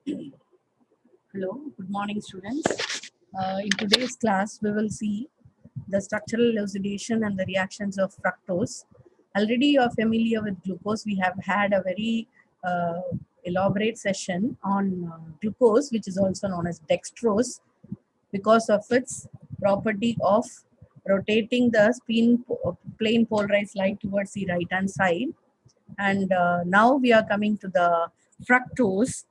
Hello, good morning, students. In today's class, we will see the structural elucidation and the reactions of fructose. Already you are familiar with glucose. We have had a very uh, elaborate session on glucose, which is also known as dextrose, because of its property of rotating the plane polarized light towards the right hand side. And now we are coming to the fructose,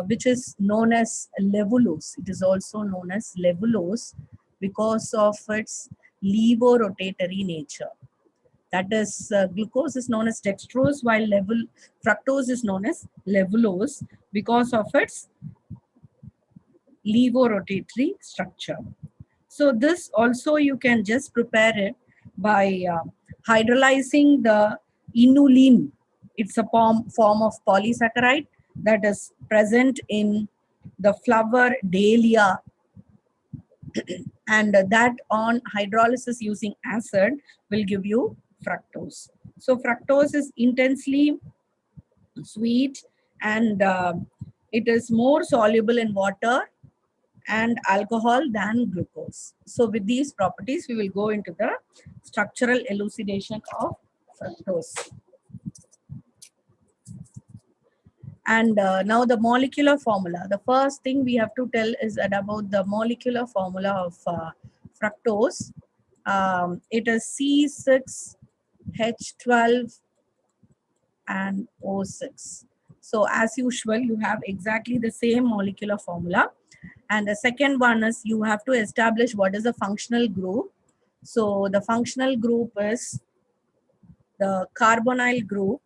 which is known as levulose. It is also known as levulose because of its levorotatory nature. That is, glucose is known as dextrose, while fructose is known as levulose because of its levorotatory structure. So this also you can just prepare it by hydrolyzing the inulin. It's a form of polysaccharide that is present in the flower dahlia, and that on hydrolysis using acid will give you fructose. So fructose is intensely sweet, and it is more soluble in water and alcohol than glucose. So with these properties, we will go into the structural elucidation of fructose. And now the molecular formula. The first thing we have to tell is about the molecular formula of fructose. It is C6H12 and O6. So as usual, you have exactly the same molecular formula. And the second one is you have to establish what is a functional group. So the functional group is the carbonyl group.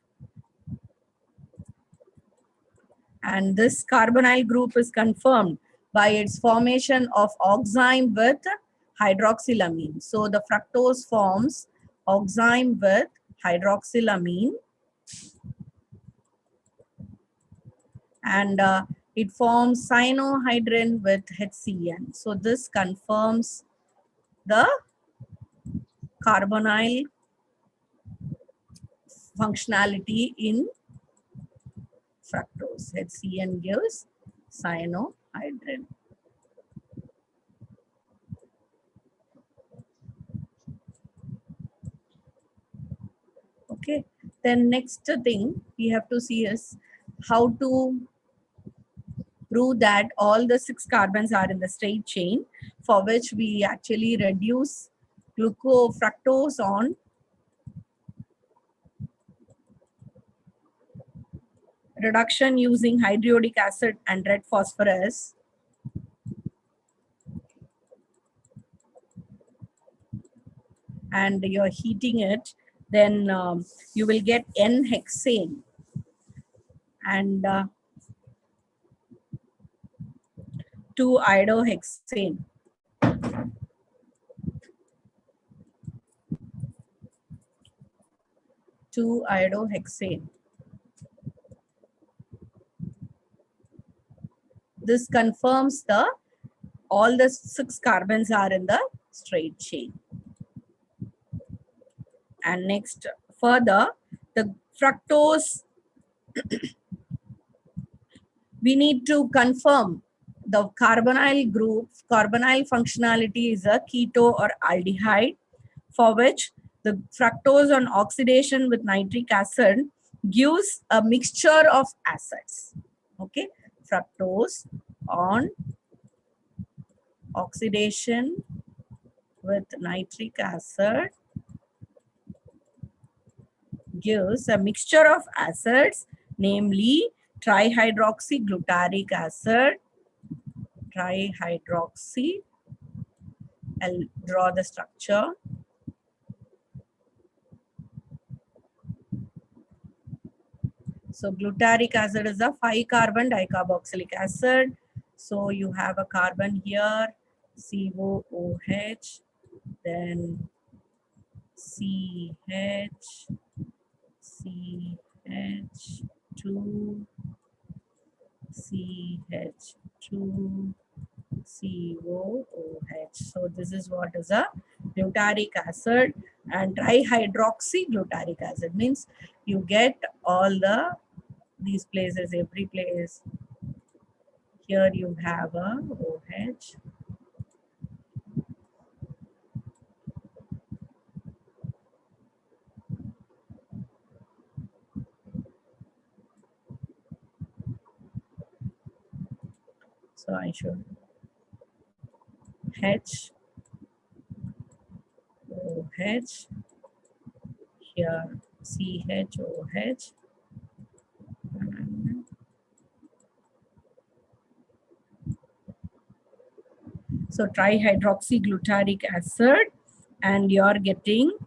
And this carbonyl group is confirmed by its formation of oxime with hydroxylamine. So the fructose forms oxime with hydroxylamine. And it forms cyanohydrin with HCN. So this confirms the carbonyl functionality in fructose. HCN gives cyanohydrin. Okay. Then next thing we have to see is how to prove that all the 6 carbons are in the straight chain, for which we actually reduce fructose on reduction using hydriodic acid and red phosphorus. And you're heating it, then you will get N-hexane. And 2-iodohexane. This confirms all the 6 carbons are in the straight chain. And next, further, the fructose, we need to confirm the carbonyl group. Carbonyl functionality is a keto or aldehyde, for which the fructose on oxidation with nitric acid gives a mixture of acids. Okay, fructose on oxidation with nitric acid gives a mixture of acids, namely trihydroxyglutaric acid. I'll draw the structure. So glutaric acid is a 5-carbon dicarboxylic acid. So you have a carbon here, COOH, then CH, CH2, CH2, COOH. So this is what is a glutaric acid. And trihydroxyglutaric acid means you get all these places, every place Here you have a OH. So I should H, OH, here CHOH. So trihydroxyglutaric acid, and you're getting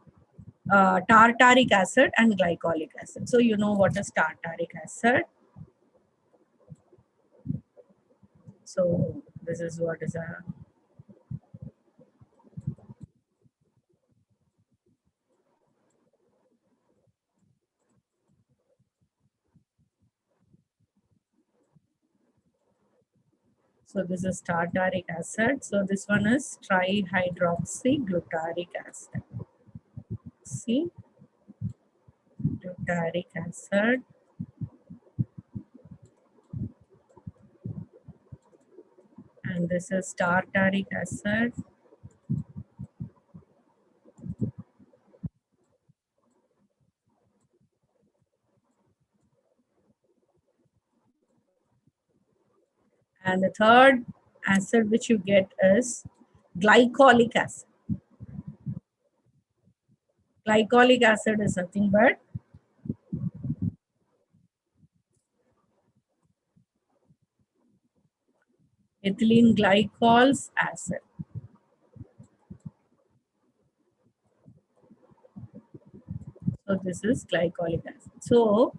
tartaric acid and glycolic acid. So you know what is tartaric acid. So this is what is a so this is tartaric acid. So this one is trihydroxyglutaric acid. See, glutaric acid. And this is tartaric acid. And the third acid which you get is glycolic acid. Glycolic acid is nothing but ethylene glycols acid. So this is glycolic acid. So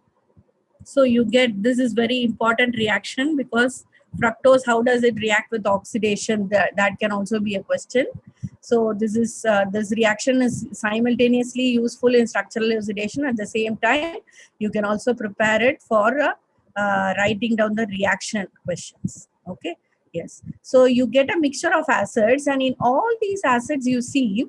you get, this is very important reaction because fructose, how does it react with oxidation? That can also be a question. So this reaction is simultaneously useful in structural elucidation. At the same time, you can also prepare it for writing down the reaction questions. Okay. Yes. So you get a mixture of acids, and in all these acids, you see,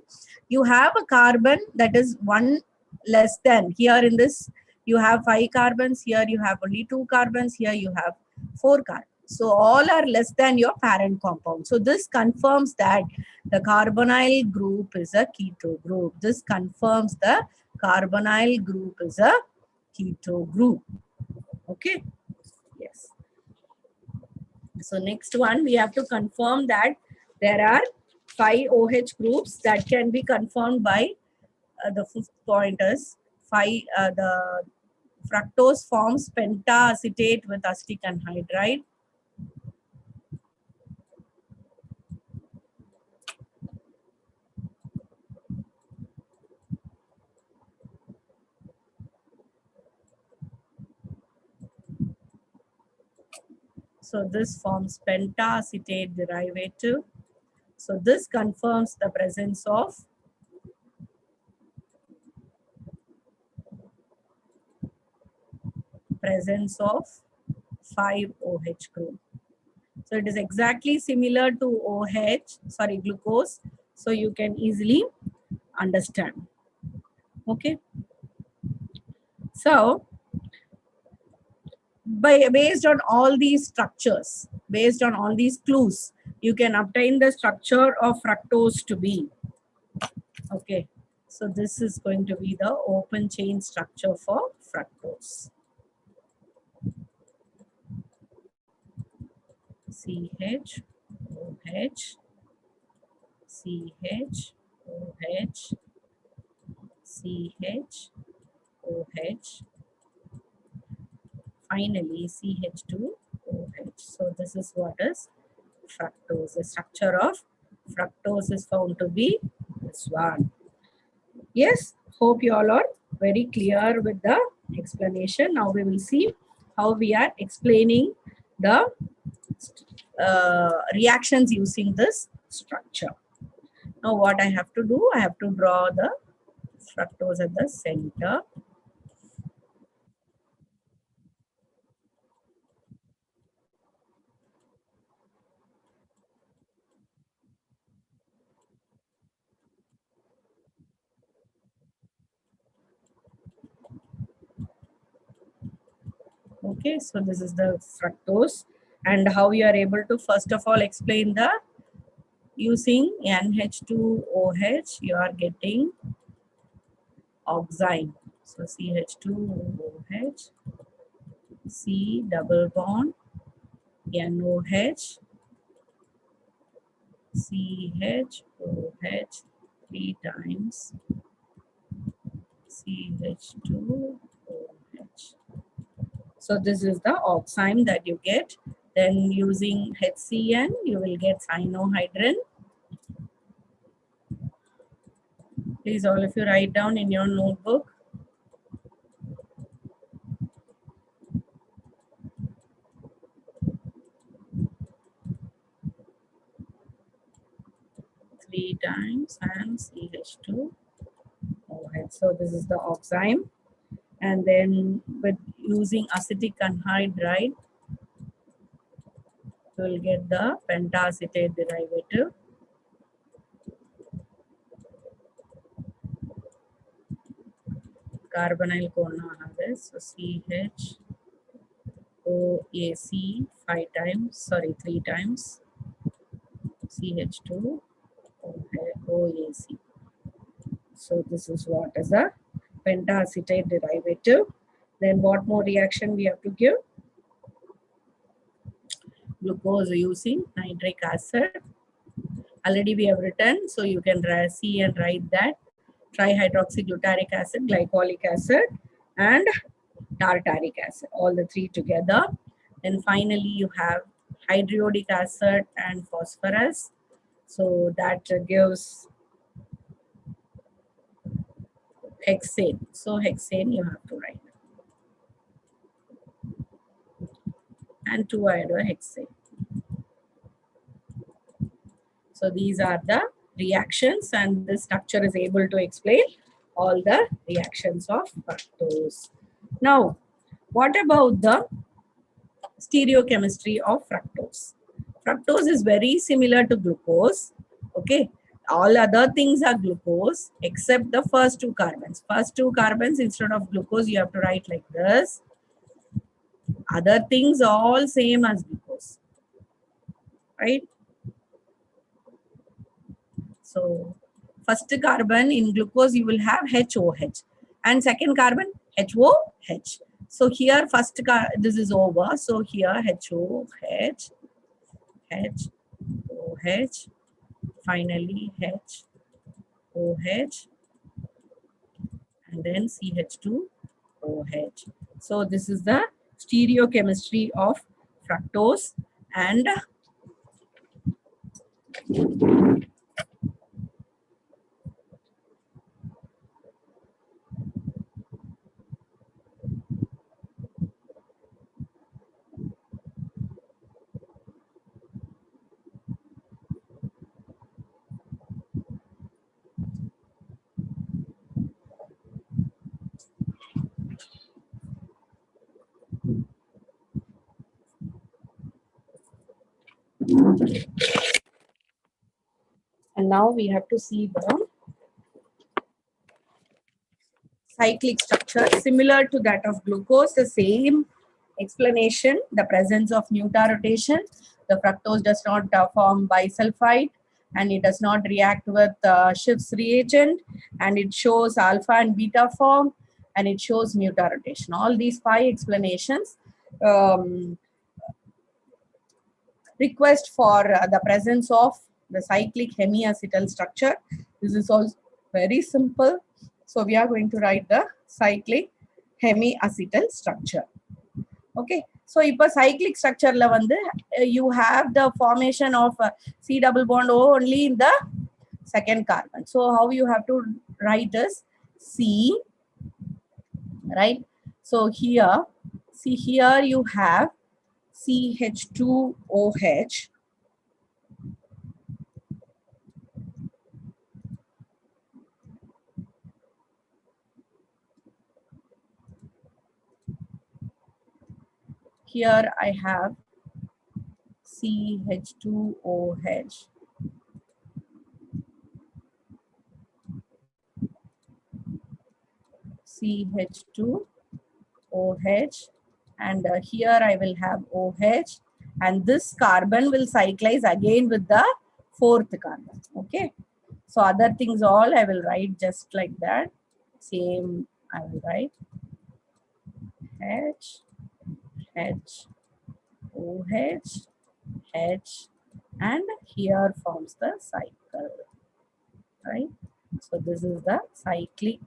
you have a carbon that is one less than. Here in this, you have 5 carbons. Here you have only 2 carbons. Here you have 4 carbons. So all are less than your parent compound. So this confirms that the carbonyl group is a keto group. This confirms the carbonyl group is a keto group. Okay. Yes. So next one, we have to confirm that there are 5 OH groups that can be confirmed by the fifth point is 5. The fructose forms pentaacetate with acetic anhydride. So this forms pentaacetate derivative. So this confirms the presence of presence of 5 OH group. So it is exactly similar to glucose. So you can easily understand. Okay. So based on all these structures, based on all these clues, you can obtain the structure of fructose to be. Okay. So this is going to be the open chain structure for fructose. CH, OH, CH, OH, CH, OH, finally CH2OH. So this is what is fructose. The structure of fructose is found to be this one. Yes, hope you all are very clear with the explanation. Now we will see how we are explaining the reactions using this structure. Now what I have to do, I have to draw the fructose at the center. Okay, so this is the fructose. And how you are able to first of all explain the using NH2OH, you are getting oxime. So CH2OH, C double bond, NOH, CHOH, 3 times CH2OH. So this is the oxime that you get. Then using HCN, you will get cyanohydrin. Please all of you write down in your notebook. Three times and CH2OH. So this is the oxime. And then with using acetic anhydride, you will get the pentacetate derivative. Carbonyl कोण so CHOAC 5 times, sorry 3 times CH2 OAC. So this is what is a pentacetate derivative. Then what more reaction we have to give? Glucose using nitric acid. Already we have written, so you can see and write that. Trihydroxyglutaric acid, glycolic acid, and tartaric acid, all the three together. Then finally you have hydriodic acid and phosphorus. So that gives hexane. So hexane you have to write. And 2-iodohexane. So these are the reactions, and this structure is able to explain all the reactions of fructose. Now, what about the stereochemistry of fructose? Fructose is very similar to glucose. Okay, all other things are glucose except the first two carbons. First two carbons, instead of glucose, you have to write like this. Other things all same as glucose, right? So first carbon in glucose you will have HOH, and second carbon HOH. So here first this is over. So here HOH, HOH, finally HOH, and then CH2OH. So this is the stereochemistry of fructose. And now we have to see the cyclic structure similar to that of glucose. The same explanation, the presence of nuta-rotation. The fructose does not form bisulfite, and it does not react with Schiff's reagent, and it shows alpha and beta form, and it shows nuta-rotation. All these 5 explanations request for the presence of the cyclic hemiacetal structure. This is also very simple. So we are going to write the cyclic hemiacetal structure. Okay. So if a cyclic structure you have the formation of C double bond O only in the second carbon. So how you have to write is C, right? So here, see here you have CH2OH. Here I have CH2OH. CH2OH, and here I will have OH, and this carbon will cyclize again with the fourth carbon. Okay, so other things all I will write just like that. Same, I will write H, H, OH, H, and here forms the cycle, right? So this is the cyclic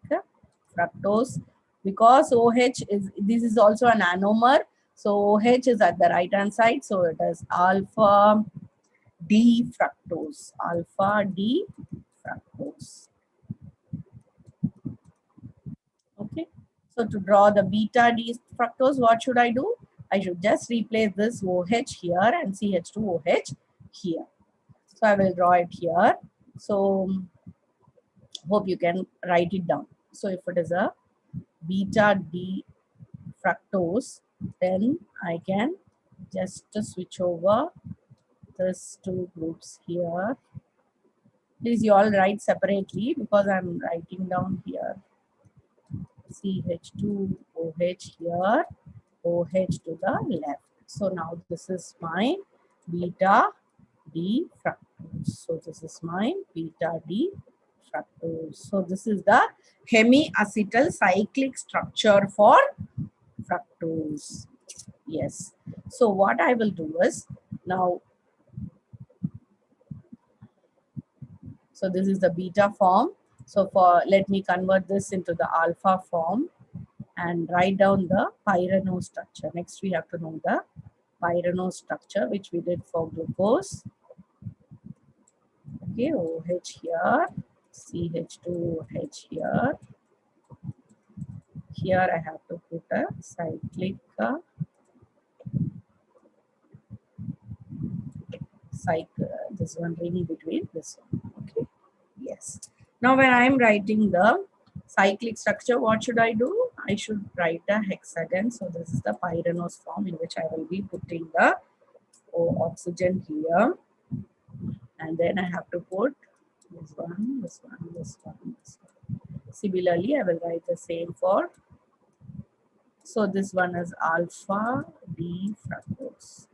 fructose. Because OH is, this is also an anomer, so OH is at the right hand side, so it is alpha D fructose, alpha D fructose. Okay, so to draw the beta D fructose, what should I do? I should just replace this OH here and CH2OH here. So I will draw it here. So hope you can write it down. So if it is a beta D fructose, then I can just switch over this two groups here. Please you all write separately because I'm writing down here. CH2OH here, OH to the left. So now this is my beta D fructose. So this is my beta D fructose. So this is the hemiacetal cyclic structure for fructose. Yes. So what I will do is now, so this is the beta form. So for, let me convert this into the alpha form and write down the pyranose structure. Next we have to know the pyranose structure, which we did for glucose. Okay, OH here, CH2OH here. Here I have to put a cyclic cycle, this one ring between this one. Okay, yes. Now when I am writing the cyclic structure, what should I do? I should write a hexagon. So this is the pyranose form in which I will be putting the oxygen here. And then I have to put this one, this one, this one, this one. Similarly, I will write the same for, so this one is alpha D fructose.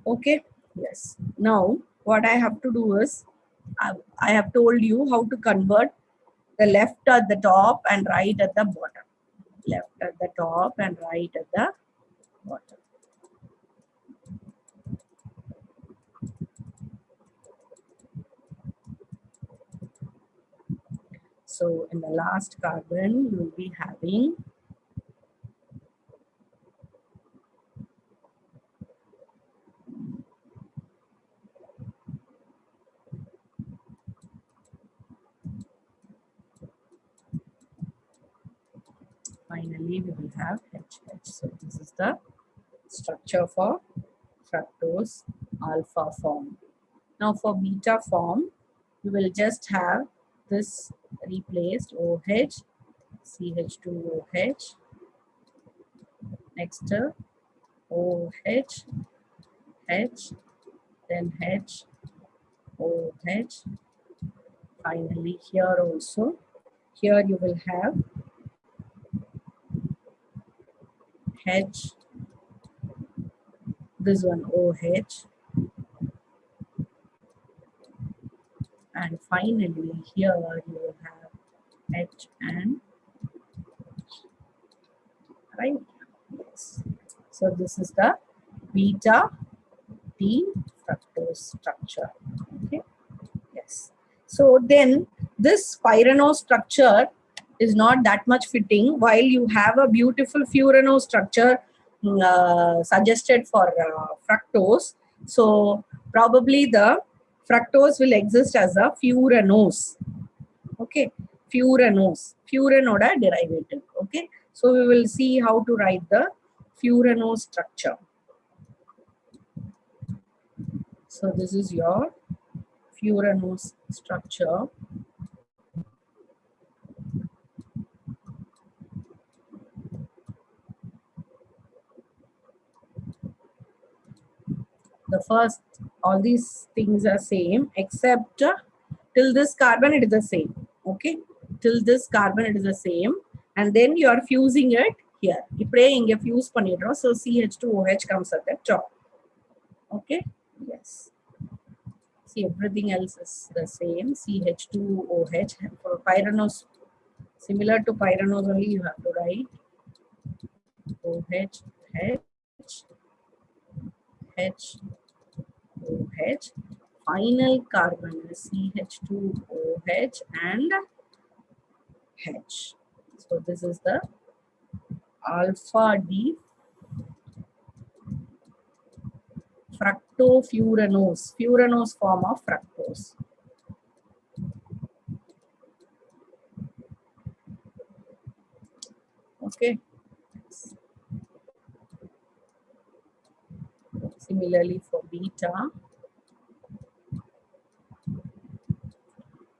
Okay, yes. Now, what I have to do is, I have told you how to convert the left at the top and right at the bottom. Left at the top and right at the bottom. So, in the last carbon, you will be having finally we will have HH. So this is the structure for fructose alpha form. Now for beta form, you will just have this replaced OH, CH2OH, next OH, H, then H, OH, finally here also. Here you will have H, this one OH, and finally here you will have H and H, right? Yes. So this is the beta D fructose structure. Okay. Yes. So then this pyranose structure is not that much fitting, while you have a beautiful furanose structure suggested for fructose. So probably the fructose will exist as a furanose. Okay, furanose, furanoda derivative. Okay, so we will see how to write the furanose structure. So this is your furanose structure. The first All these things are same except till this carbon it is the same. Okay, till this carbon it is the same, and then you are fusing it here. இப்படியே இங்க fuse பண்ணிடுறோம். So CH2OH comes at the top. Okay, yes. See, everything else is the same. CH2OH for pyranose, similar to pyranose only you have to write OH, H, H, OH. Final carbon is CH2OH and H. So this is the alpha D fructofuranose, furanose form of fructose. Okay. Similarly for beta,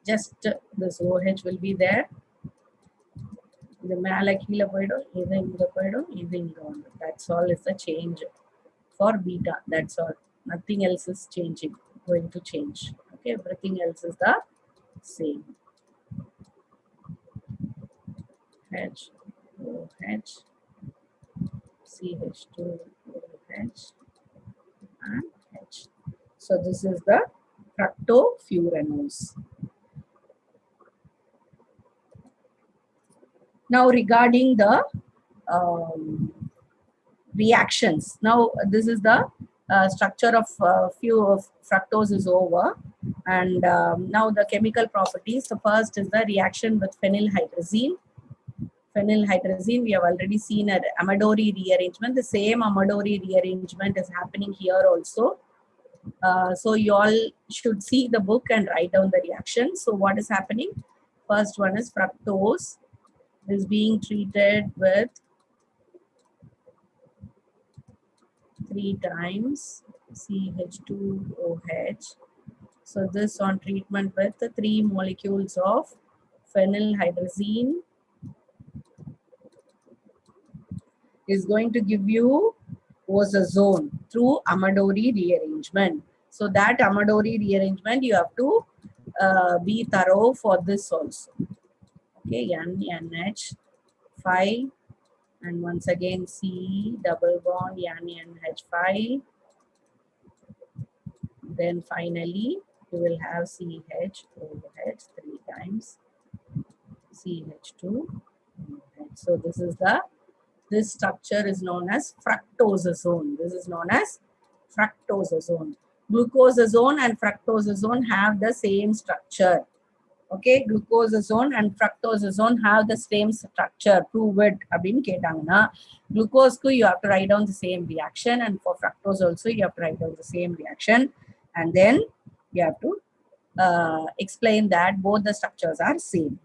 just this OH will be there. The மேல கீழ போய்டும், இது இங்க போய்டும், இது இங்க வந்து. That's all is the change for beta. That's all. Nothing else is changing, going to change. Okay, everything else is the same. H, OH, CH2OH and H. So this is the fructofuranose. Now regarding the reactions. Now this is the structure of few of fructose is over, and now the chemical properties. The first is the reaction with phenylhydrazine. Phenylhydrazine, we have already seen an Amadori rearrangement. The same Amadori rearrangement is happening here also. So you all should see the book and write down the reaction. So what is happening? First one is fructose is being treated with 3 times CH2OH. So this on treatment with the 3 molecules of phenylhydrazine is going to give you ozone through Amadori rearrangement. So that Amadori rearrangement you have to be thorough for this also. Okay, NH 5 and once again C double bond NH5. Then finally you will have CHOH 3 times CH2OH. So this structure is known as fructosazone. This is known as fructosazone. Glucosazone and fructosazone have the same structure. Okay, glucosazone and fructosazone have the same structure. Prove it. Glucose you have to write down the same reaction, and for fructose also you have to write down the same reaction, and then you have to explain that both the structures are same.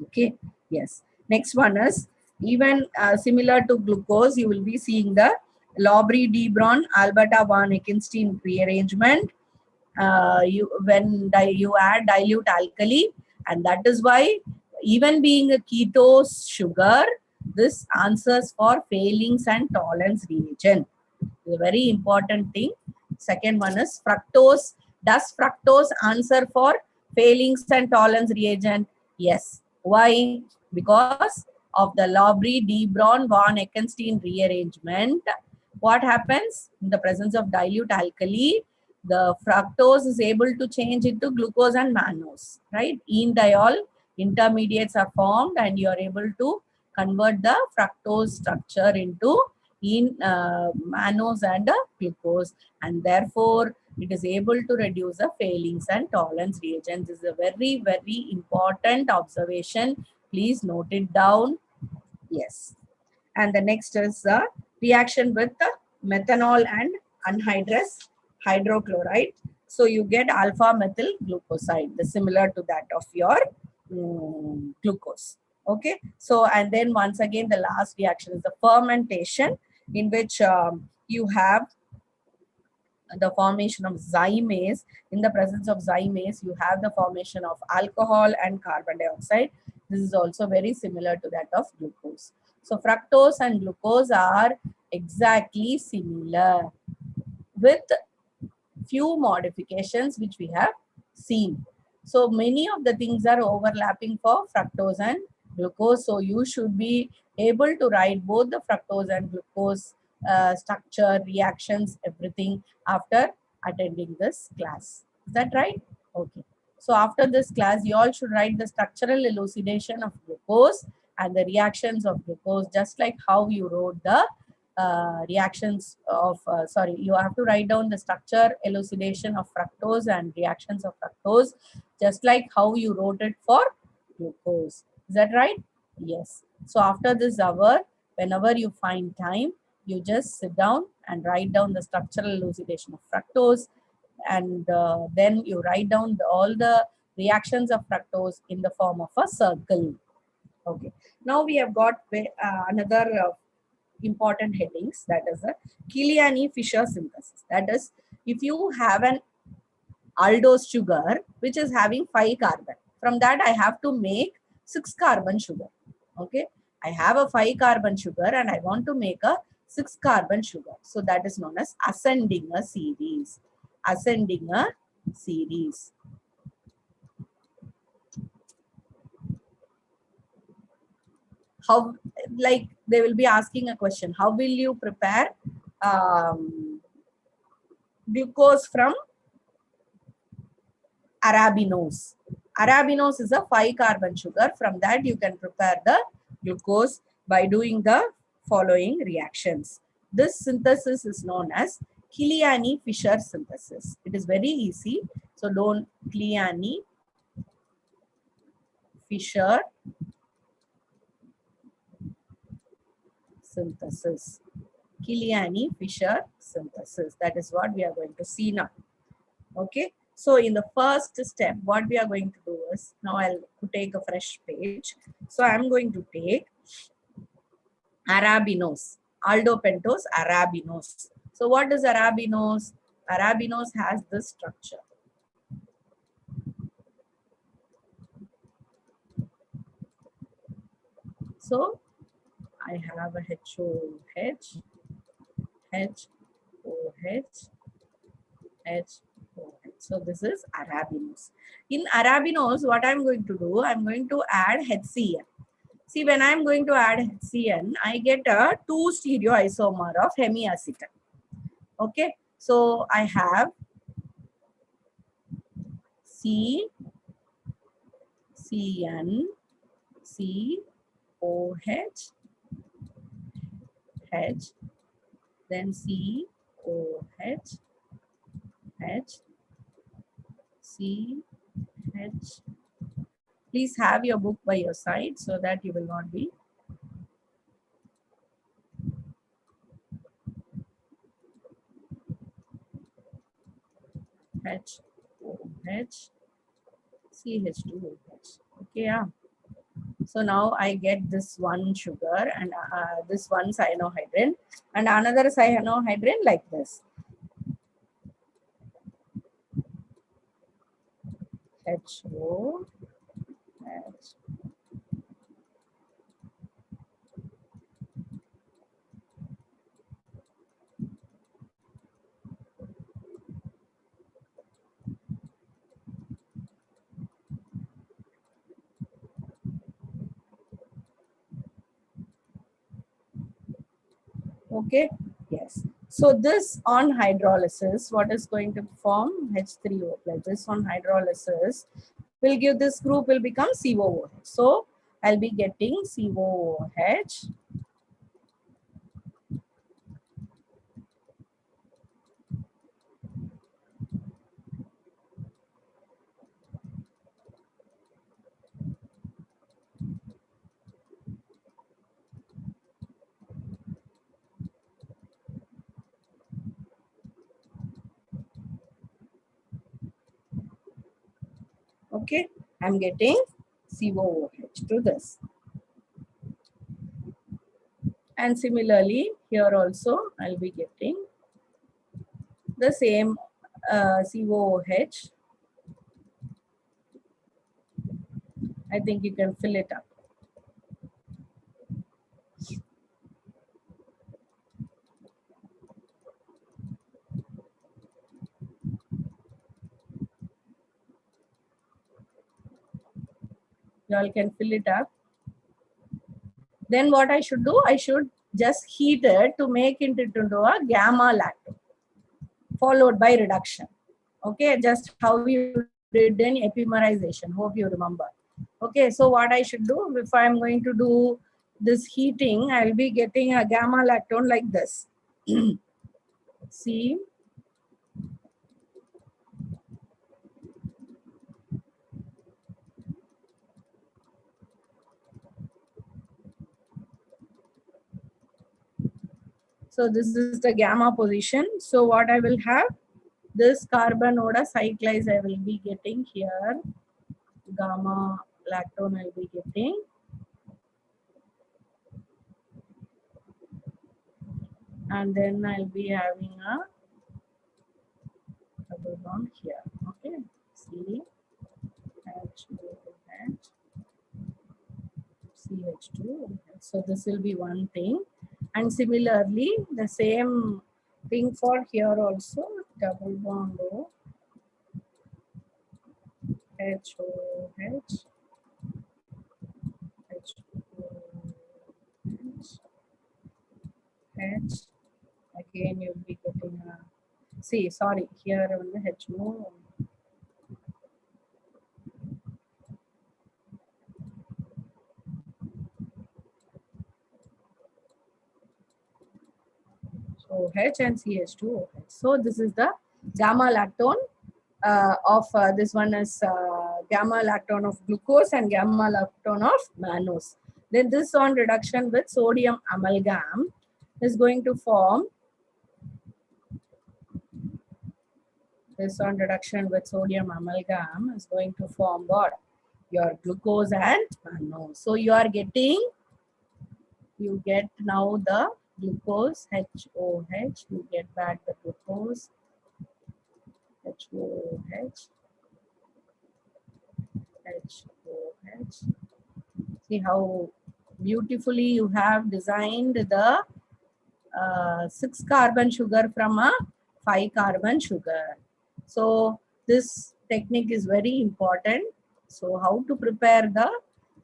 Okay, yes. Next one is even similar to glucose, you will be seeing the Lowry-Debron Alberta von Eckenstein rearrangement. You add dilute alkali, and that is why even being a ketose sugar, this answers for failings and tolerance reagent. It's a very important thing. Second one is fructose. Does fructose answer for failings and tolerance reagent? Yes. Why? Because of the Lowry-Debron von Eckenstein rearrangement. What happens in the presence of dilute alkali? The fructose is able to change into glucose and mannose, right? Enediol intermediates are formed, and you are able to convert the fructose structure into mannose and glucose, and therefore it is able to reduce the failings and tolerance reagents. This is a very, very important observation. Please note it down. Yes. And the next is the reaction with the methanol and anhydrous hydrochloride. So you get alpha methyl glucoside, similar to that of your glucose. Okay, so and then once again the last reaction is the fermentation, in which you have the formation of zymase. In the presence of zymase, you have the formation of alcohol and carbon dioxide. This is also very similar to that of glucose. So fructose and glucose are exactly similar, with few modifications which we have seen. So many of the things are overlapping for fructose and glucose. So you should be able to write both the fructose and glucose structure, reactions, everything after attending this class. Is that right? Okay. So after this class, you all should write the structural elucidation of glucose and the reactions of glucose, just like how you wrote the reactions of, you have to write down the structure elucidation of fructose and reactions of fructose, just like how you wrote it for glucose. Is that right? Yes. So after this hour, whenever you find time, you just sit down and write down the structural elucidation of fructose, and then you write down all the reactions of fructose in the form of a circle. Okay. Now we have got another important headings, that is a Kiliani-Fisher synthesis. That is, if you have an aldose sugar which is having 5 carbon, from that I have to make 6 carbon sugar. Okay, I have a 5 carbon sugar and I want to make a 6 carbon sugar. So that is known as ascending a series. Ascending a series. How, like they will be asking a question, how will you prepare glucose from arabinose? Arabinose is a 5 carbon sugar. From that you can prepare the glucose by doing the following reactions. This synthesis is known as Kiliani-Fisher synthesis. It is very easy. So don't Kiliani-Fisher synthesis. Kiliani-Fisher synthesis. That is what we are going to see now. Okay. So in the first step, what we are going to do is, now I'll take a fresh page. So I'm going to take arabinose, aldopentose arabinose. So what is arabinose? Arabinose has this structure. So I have a HOH, HOH, HOH. So this is arabinose. In arabinose, what I'm going to do, I'm going to add HCl. See, when I'm going to add HCl, I get a 2 stereoisomer of hemiacetal. Okay, so I have CN, COH, H, then COH, H, CH. Please have your book by your side so that you will not be HOH, CH2OH. Okay, yeah. So now I get this one sugar and this one cyanohydrin and another cyanohydrin like this. HO, H. Okay, yes. So this on hydrolysis, what is going to form H3O? Like this on hydrolysis will give, this group will become COOH. So I'll be getting COOH. Okay, I'm getting COOH to this. And similarly, here also I'll be getting the same COOH. I think you can fill it up. You all can fill it up. Then what I should do? I should just heat it to make it into a gamma lactone, followed by reduction. Okay, just how we did in epimerization. Hope you remember. Okay, so what I should do, if I'm going to do this heating, I'll be getting a gamma lactone like this. See, so this is the gamma position. So what I will have, this carbon order cyclize I will be getting here, gamma lactone I'll be getting, and then I'll be having a double bond here. Okay, see, H2H, CH2. So this will be one thing, and similarly the same thing for here also, double bond O, HOH, H2H, H. Again you'll be getting a, see, sorry, here on the HO. So H and CH2OH. So this is the gamma lactone of this one is gamma lactone of glucose and gamma lactone of mannose. Then this on reduction with sodium amalgam is going to form, this on reduction with sodium amalgam is going to form what? Your glucose and mannose. So you are getting, you get now the glucose HOH, you get back the glucose HOH, HOH. See how beautifully you have designed the 6 carbon sugar from a 5 carbon sugar. So this technique is very important. So how to prepare the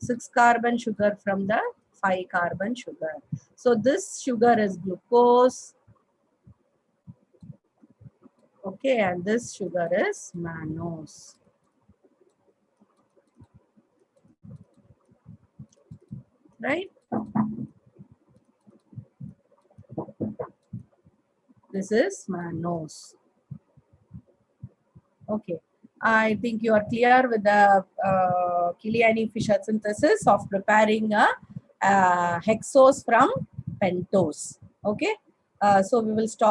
6 carbon sugar from the 5 carbon sugar. So this sugar is glucose. Okay, and this sugar is mannose. Right? This is mannose. Okay. I think you are clear with the Kiliani-Fisher synthesis of preparing a hexose from pentose. Okay. So we will stop.